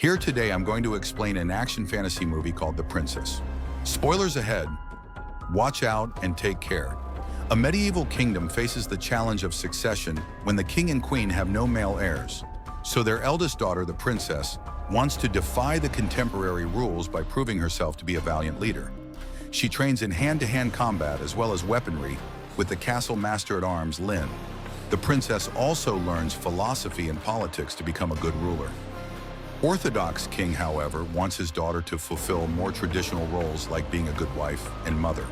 Here today, I'm going to explain an action fantasy movie called The Princess. Spoilers ahead. Watch out and take care. A medieval kingdom faces the challenge of succession when the king and queen have no male heirs. So their eldest daughter, the princess, wants to defy the contemporary rules by proving herself to be a valiant leader. She trains in hand-to-hand combat as well as weaponry with the castle master-at-arms, Lynn. The princess also learns philosophy and politics to become a good ruler. Orthodox king, however, wants his daughter to fulfill more traditional roles like being a good wife and mother.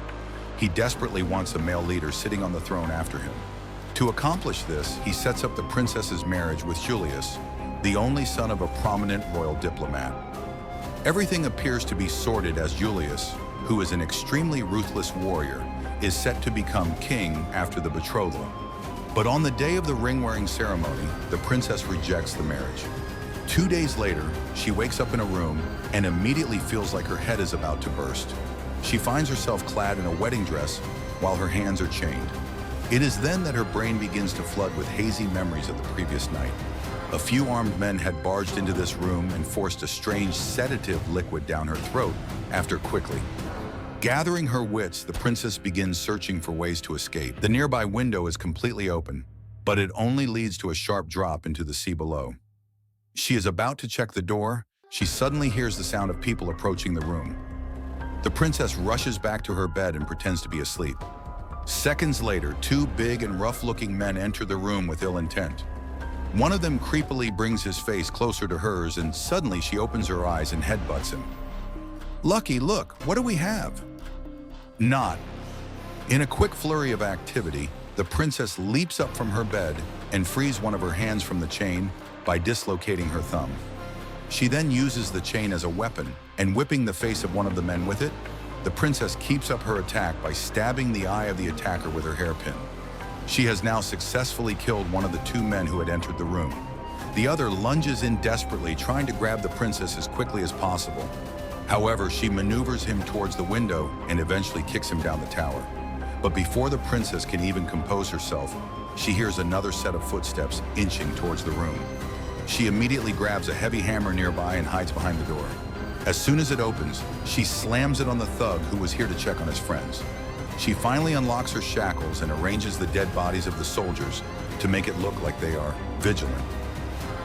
He desperately wants a male leader sitting on the throne after him. To accomplish this, he sets up the princess's marriage with Julius, the only son of a prominent royal diplomat. Everything appears to be sorted as Julius, who is an extremely ruthless warrior, is set to become king after the betrothal. But on the day of the ring-wearing ceremony, the princess rejects the marriage. 2 days later, she wakes up in a room and immediately feels like her head is about to burst. She finds herself clad in a wedding dress while her hands are chained. It is then that her brain begins to flood with hazy memories of the previous night. A few armed men had barged into this room and forced a strange sedative liquid down her throat after quickly. Gathering her wits, the princess begins searching for ways to escape. The nearby window is completely open, but it only leads to a sharp drop into the sea below. She is about to check the door. She suddenly hears the sound of people approaching the room. The princess rushes back to her bed and pretends to be asleep. Seconds later, 2 big and rough-looking men enter the room with ill intent. One of them creepily brings his face closer to hers, and suddenly she opens her eyes and headbutts him. "Lucky, look, what do we have?" Not. In a quick flurry of activity, the princess leaps up from her bed and frees one of her hands from the chain by dislocating her thumb. She then uses the chain as a weapon, and whipping the face of one of the men with it, the princess keeps up her attack by stabbing the eye of the attacker with her hairpin. She has now successfully killed one of the 2 men who had entered the room. The other lunges in desperately, trying to grab the princess as quickly as possible. However, she maneuvers him towards the window and eventually kicks him down the tower. But before the princess can even compose herself, she hears another set of footsteps inching towards the room. She immediately grabs a heavy hammer nearby and hides behind the door. As soon as it opens, she slams it on the thug who was here to check on his friends. She finally unlocks her shackles and arranges the dead bodies of the soldiers to make it look like they are vigilant.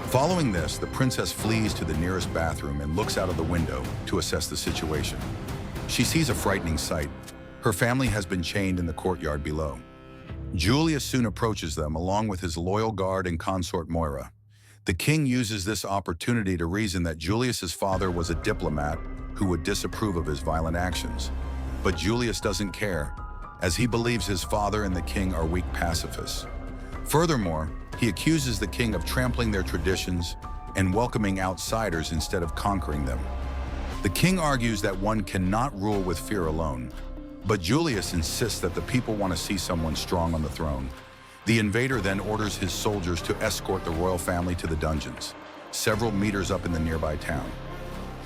Following this, the princess flees to the nearest bathroom and looks out of the window to assess the situation. She sees a frightening sight. Her family has been chained in the courtyard below. Julius soon approaches them along with his loyal guard and consort Moira. The king uses this opportunity to reason that Julius's father was a diplomat who would disapprove of his violent actions. But Julius doesn't care, as he believes his father and the king are weak pacifists. Furthermore, he accuses the king of trampling their traditions and welcoming outsiders instead of conquering them. The king argues that one cannot rule with fear alone, but Julius insists that the people want to see someone strong on the throne. The invader then orders his soldiers to escort the royal family to the dungeons, several meters up in the nearby town.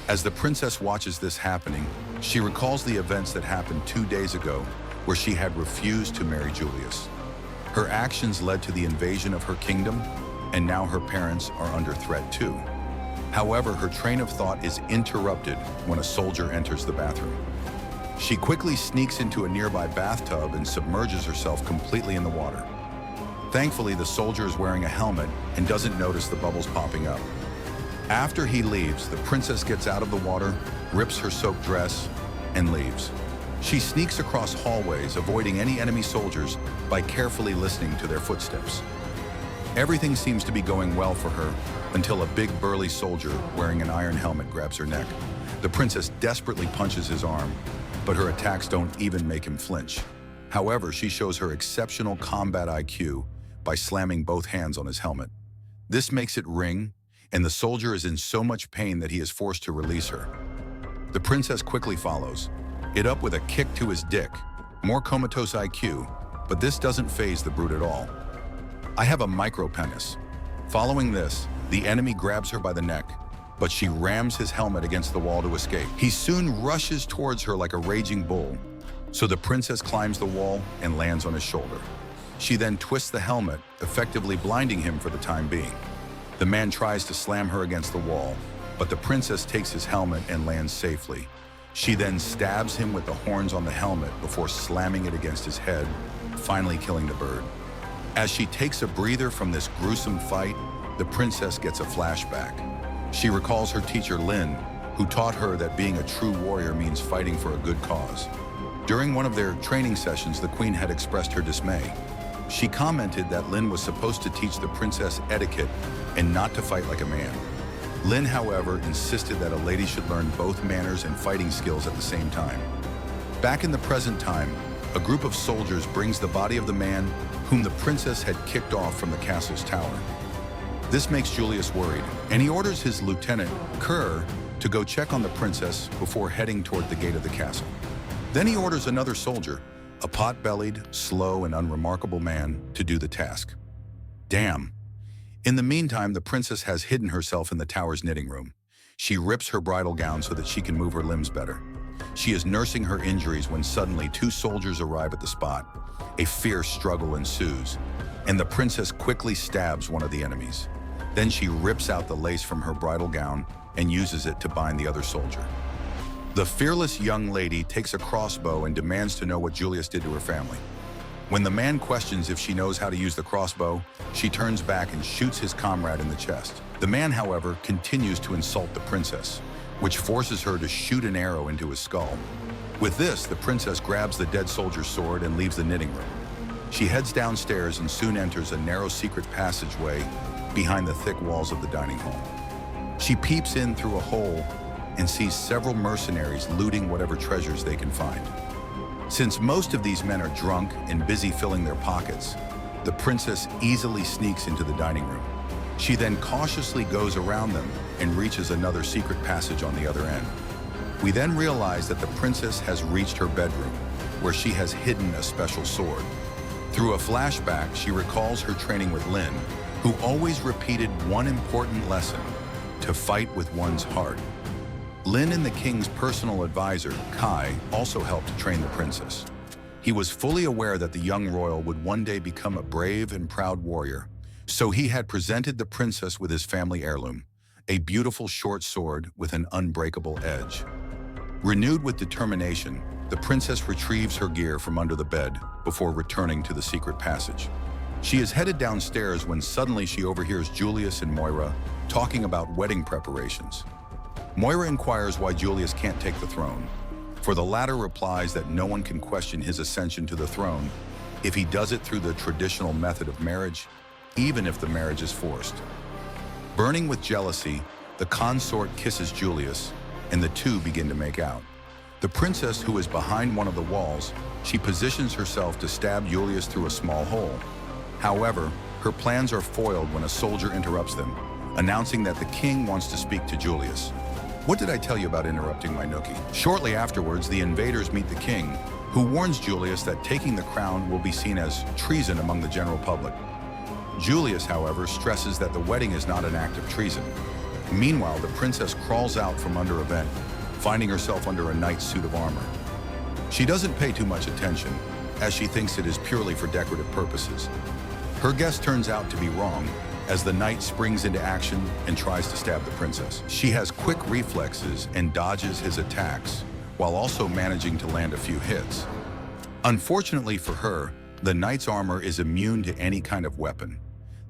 As the princess watches this happening, she recalls the events that happened 2 days ago, where she had refused to marry Julius. Her actions led to the invasion of her kingdom, and now her parents are under threat too. However, her train of thought is interrupted when a soldier enters the bathroom. She quickly sneaks into a nearby bathtub and submerges herself completely in the water. Thankfully, the soldier is wearing a helmet and doesn't notice the bubbles popping up. After he leaves, the princess gets out of the water, rips her soaked dress, and leaves. She sneaks across hallways, avoiding any enemy soldiers by carefully listening to their footsteps. Everything seems to be going well for her until a big burly soldier wearing an iron helmet grabs her neck. The princess desperately punches his arm, but her attacks don't even make him flinch. However, she shows her exceptional combat IQ by slamming both hands on his helmet. This makes it ring, and the soldier is in so much pain that he is forced to release her. The princess quickly follows it up with a kick to his dick. More comatose IQ, but this doesn't faze the brute at all. "I have a micro-penis." Following this, the enemy grabs her by the neck, but she rams his helmet against the wall to escape. He soon rushes towards her like a raging bull, so the princess climbs the wall and lands on his shoulder. She then twists the helmet, effectively blinding him for the time being. The man tries to slam her against the wall, but the princess takes his helmet and lands safely. She then stabs him with the horns on the helmet before slamming it against his head, finally killing the bird. As she takes a breather from this gruesome fight, the princess gets a flashback. She recalls her teacher Lin, who taught her that being a true warrior means fighting for a good cause. During one of their training sessions, the queen had expressed her dismay. She commented that Lin was supposed to teach the princess etiquette and not to fight like a man. Lin, however, insisted that a lady should learn both manners and fighting skills at the same time. Back in the present time, a group of soldiers brings the body of the man whom the princess had kicked off from the castle's tower. This makes Julius worried, and he orders his lieutenant, Kerr, to go check on the princess before heading toward the gate of the castle. Then he orders another soldier, a pot-bellied, slow, and unremarkable man, to do the task. Damn. In the meantime, the princess has hidden herself in the tower's knitting room. She rips her bridal gown so that she can move her limbs better. She is nursing her injuries when suddenly two soldiers arrive at the spot. A fierce struggle ensues, and the princess quickly stabs one of the enemies. Then she rips out the lace from her bridal gown and uses it to bind the other soldier. The fearless young lady takes a crossbow and demands to know what Julius did to her family. When the man questions if she knows how to use the crossbow, she turns back and shoots his comrade in the chest. The man, however, continues to insult the princess, which forces her to shoot an arrow into his skull. With this, the princess grabs the dead soldier's sword and leaves the knitting room. She heads downstairs and soon enters a narrow secret passageway behind the thick walls of the dining hall. She peeps in through a hole and sees several mercenaries looting whatever treasures they can find. Since most of these men are drunk and busy filling their pockets, the princess easily sneaks into the dining room. She then cautiously goes around them and reaches another secret passage on the other end. We then realize that the princess has reached her bedroom, where she has hidden a special sword. Through a flashback, she recalls her training with Lin, who always repeated one important lesson: to fight with one's heart. Lin and the king's personal advisor, Kai, also helped to train the princess. He was fully aware that the young royal would one day become a brave and proud warrior, so he had presented the princess with his family heirloom, a beautiful short sword with an unbreakable edge. Renewed with determination, the princess retrieves her gear from under the bed before returning to the secret passage. She is headed downstairs when suddenly she overhears Julius and Moira talking about wedding preparations. Moira inquires why Julius can't take the throne, for the latter replies that no one can question his ascension to the throne if he does it through the traditional method of marriage, even if the marriage is forced. Burning with jealousy, the consort kisses Julius, and the two begin to make out. The princess, who is behind one of the walls, she positions herself to stab Julius through a small hole. However, her plans are foiled when a soldier interrupts them, announcing that the king wants to speak to Julius. What did I tell you about interrupting my nookie? Shortly afterwards, the invaders meet the king, who warns Julius that taking the crown will be seen as treason among the general public. Julius, however, stresses that the wedding is not an act of treason. Meanwhile, the princess crawls out from under a vent, finding herself under a knight's suit of armor. She doesn't pay too much attention, as she thinks it is purely for decorative purposes. Her guess turns out to be wrong, as the knight springs into action and tries to stab the princess. She has quick reflexes and dodges his attacks, while also managing to land a few hits. Unfortunately for her, the knight's armor is immune to any kind of weapon.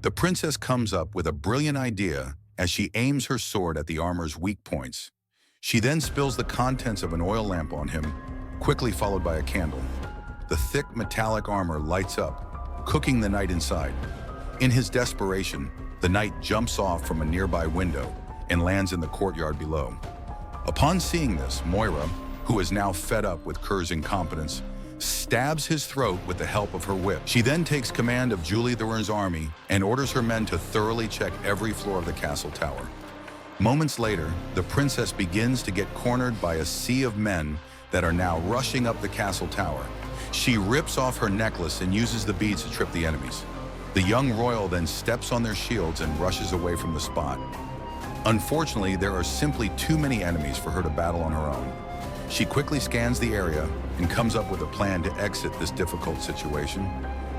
The princess comes up with a brilliant idea as she aims her sword at the armor's weak points. She then spills the contents of an oil lamp on him, quickly followed by a candle. The thick metallic armor lights up, cooking the knight inside. In his desperation, the knight jumps off from a nearby window and lands in the courtyard below. Upon seeing this, Moira, who is now fed up with Kerr's incompetence, stabs his throat with the help of her whip. She then takes command of Julie the Wern's army and orders her men to thoroughly check every floor of the castle tower. Moments later, the princess begins to get cornered by a sea of men that are now rushing up the castle tower. She rips off her necklace and uses the beads to trip the enemies. The young royal then steps on their shields and rushes away from the spot. Unfortunately, there are simply too many enemies for her to battle on her own. She quickly scans the area and comes up with a plan to exit this difficult situation.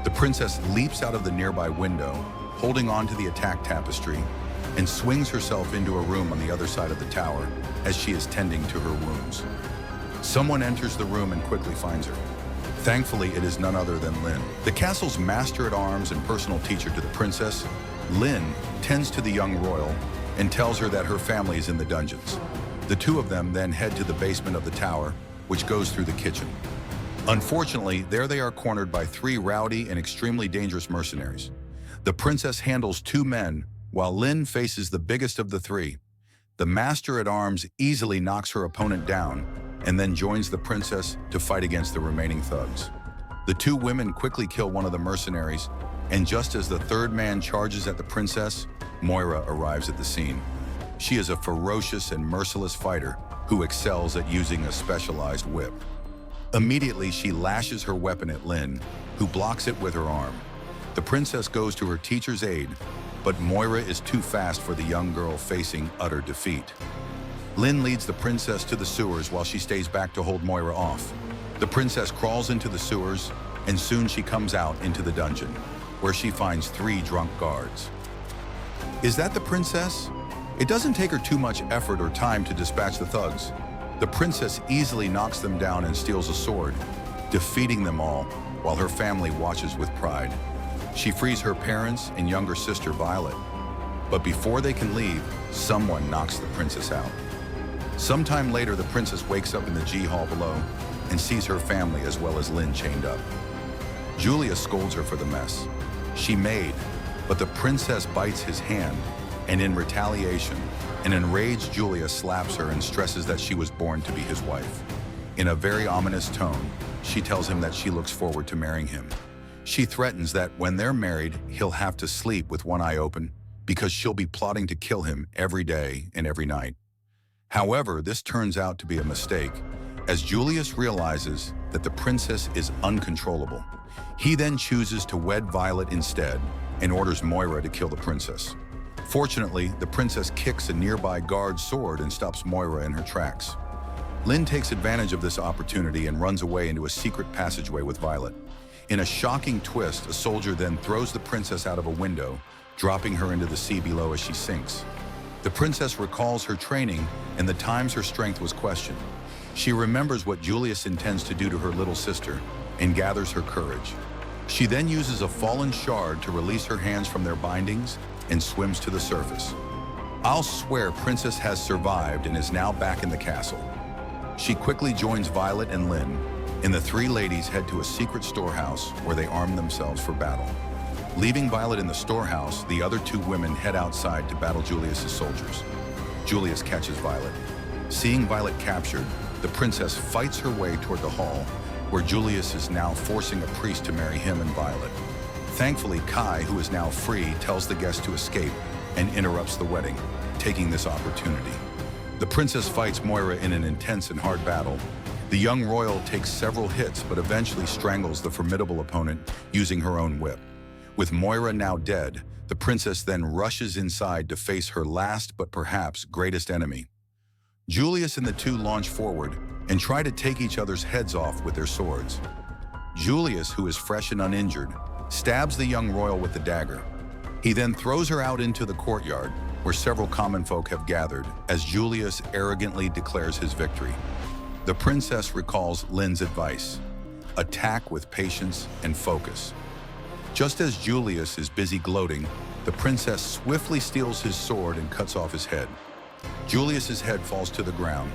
The princess leaps out of the nearby window, holding on to the attack tapestry, and swings herself into a room on the other side of the tower as she is tending to her wounds. Someone enters the room and quickly finds her. Thankfully, it is none other than Lynn. The castle's master-at-arms and personal teacher to the princess, Lynn tends to the young royal and tells her that her family is in the dungeons. The two of them then head to the basement of the tower, which goes through the kitchen. Unfortunately, there they are cornered by three rowdy and extremely dangerous mercenaries. The princess handles two men, while Lynn faces the biggest of the three. The master-at-arms easily knocks her opponent down and then joins the princess to fight against the remaining thugs. The two women quickly kill one of the mercenaries, and just as the third man charges at the princess, Moira arrives at the scene. She is a ferocious and merciless fighter who excels at using a specialized whip. Immediately, she lashes her weapon at Lynn, who blocks it with her arm. The princess goes to her teacher's aid, but Moira is too fast for the young girl, facing utter defeat. Lynn leads the princess to the sewers while she stays back to hold Moira off. The princess crawls into the sewers, and soon she comes out into the dungeon, where she finds three drunk guards. Is that the princess? It doesn't take her too much effort or time to dispatch the thugs. The princess easily knocks them down and steals a sword, defeating them all while her family watches with pride. She frees her parents and younger sister Violet, but before they can leave, someone knocks the princess out. Sometime later, the princess wakes up in the G-hall below and sees her family as well as Lynn chained up. Julius scolds her for the mess she made, but the princess bites his hand, and in retaliation, an enraged Julius slaps her and stresses that she was born to be his wife. In a very ominous tone, she tells him that she looks forward to marrying him. She threatens that when they're married, he'll have to sleep with one eye open because she'll be plotting to kill him every day and every night. However, this turns out to be a mistake, as Julius realizes that the princess is uncontrollable. He then chooses to wed Violet instead and orders Moira to kill the princess. Fortunately, the princess kicks a nearby guard's sword and stops Moira in her tracks. Lynn takes advantage of this opportunity and runs away into a secret passageway with Violet. In a shocking twist, a soldier then throws the princess out of a window, dropping her into the sea below as she sinks. The princess recalls her training and the times her strength was questioned. She remembers what Julius intends to do to her little sister and gathers her courage. She then uses a fallen shard to release her hands from their bindings and swims to the surface. I'll swear Princess has survived and is now back in the castle. She quickly joins Violet and Lynn, and the three ladies head to a secret storehouse where they arm themselves for battle. Leaving Violet in the storehouse, the other two women head outside to battle Julius's soldiers. Julius catches Violet. Seeing Violet captured, the princess fights her way toward the hall, where Julius is now forcing a priest to marry him and Violet. Thankfully, Kai, who is now free, tells the guests to escape and interrupts the wedding, taking this opportunity. The princess fights Moira in an intense and hard battle. The young royal takes several hits but eventually strangles the formidable opponent using her own whip. With Moira now dead, the princess then rushes inside to face her last but perhaps greatest enemy. Julius and the two launch forward and try to take each other's heads off with their swords. Julius, who is fresh and uninjured, stabs the young royal with the dagger. He then throws her out into the courtyard, where several common folk have gathered, as Julius arrogantly declares his victory. The princess recalls Lynn's advice: attack with patience and focus. Just as Julius is busy gloating, the princess swiftly steals his sword and cuts off his head. Julius's head falls to the ground,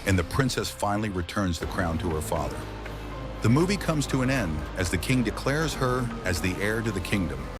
and the princess finally returns the crown to her father. The movie comes to an end as the king declares her as the heir to the kingdom.